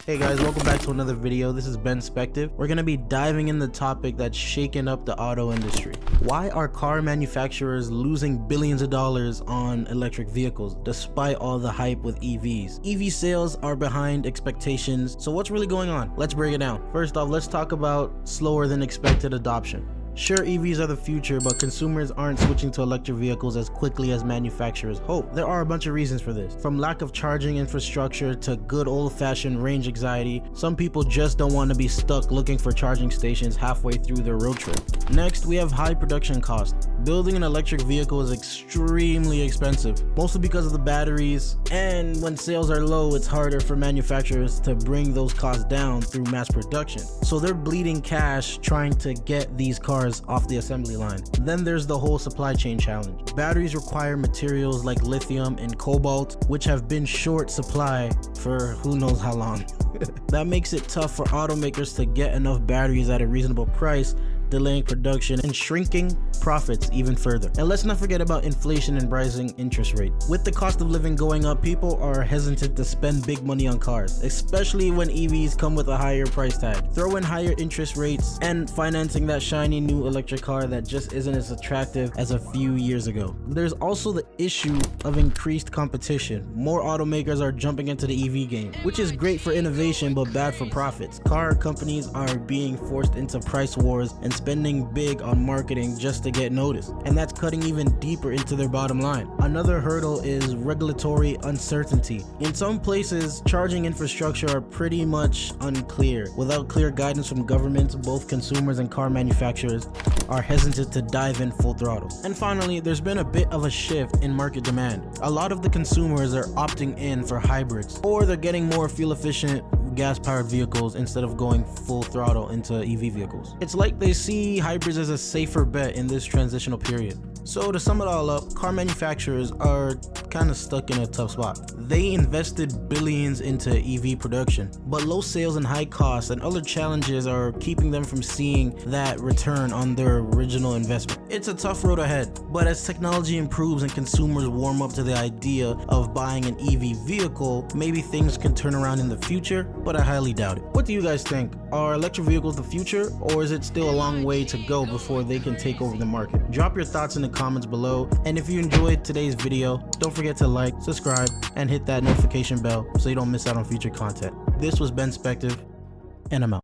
Hey guys, welcome back to another video. This is Benspective. We're going to be diving in the topic that's shaken up the auto industry. Why are car manufacturers losing billions of dollars on electric vehicles despite all the hype with EVs? EV sales are behind expectations, so what's really going on? Let's break it down. First off, let's talk about slower than expected adoption. Sure, EVs are the future, but consumers aren't switching to electric vehicles as quickly as manufacturers hope. There are a bunch of reasons for this. From lack of charging infrastructure to good old-fashioned range anxiety, some people just don't want to be stuck looking for charging stations halfway through their road trip. Next, we have high production costs. Building an electric vehicle is extremely expensive, mostly because of the batteries, and when sales are low, it's harder for manufacturers to bring those costs down through mass production. So they're bleeding cash trying to get these cars off the assembly line. Then there's the whole supply chain challenge. Batteries require materials like lithium and cobalt, which have been short supply for who knows how long. That makes it tough for automakers to get enough batteries at a reasonable price, delaying production and shrinking profits even further. And let's not forget about inflation and rising interest rates. With the cost of living going up, people are hesitant to spend big money on cars, especially when EVs come with a higher price tag. Throw in higher interest rates and financing that shiny new electric car that just isn't as attractive as a few years ago. There's also the issue of increased competition. More automakers are jumping into the EV game, which is great for innovation but bad for profits. Car companies are being forced into price wars and spending big on marketing just to get noticed, and that's cutting even deeper into their bottom line. Another hurdle is regulatory uncertainty. In some places, charging infrastructure are pretty much unclear. Without clear guidance from governments, both consumers and car manufacturers are hesitant to dive in full throttle. And finally, there's been a bit of a shift in market demand. A lot of the consumers are opting in for hybrids, or they're getting more fuel-efficient gas-powered vehicles instead of going full throttle into EV vehicles. It's like they see hybrids as a safer bet in this transitional period. So to sum it all up, car manufacturers are kind of stuck in a tough spot. They invested billions into EV production, but low sales and high costs and other challenges are keeping them from seeing that return on their original investment. It's a tough road ahead, but as technology improves and consumers warm up to the idea of buying an EV vehicle, maybe things can turn around in the future, but I highly doubt it. What do you guys think? Are electric vehicles the future, or is it still a long way to go before they can take over the market? Drop your thoughts in the comments below, and if you enjoyed today's video, don't forget to like, subscribe, and hit that notification bell so you don't miss out on future content. This was Benspective, and I'm out.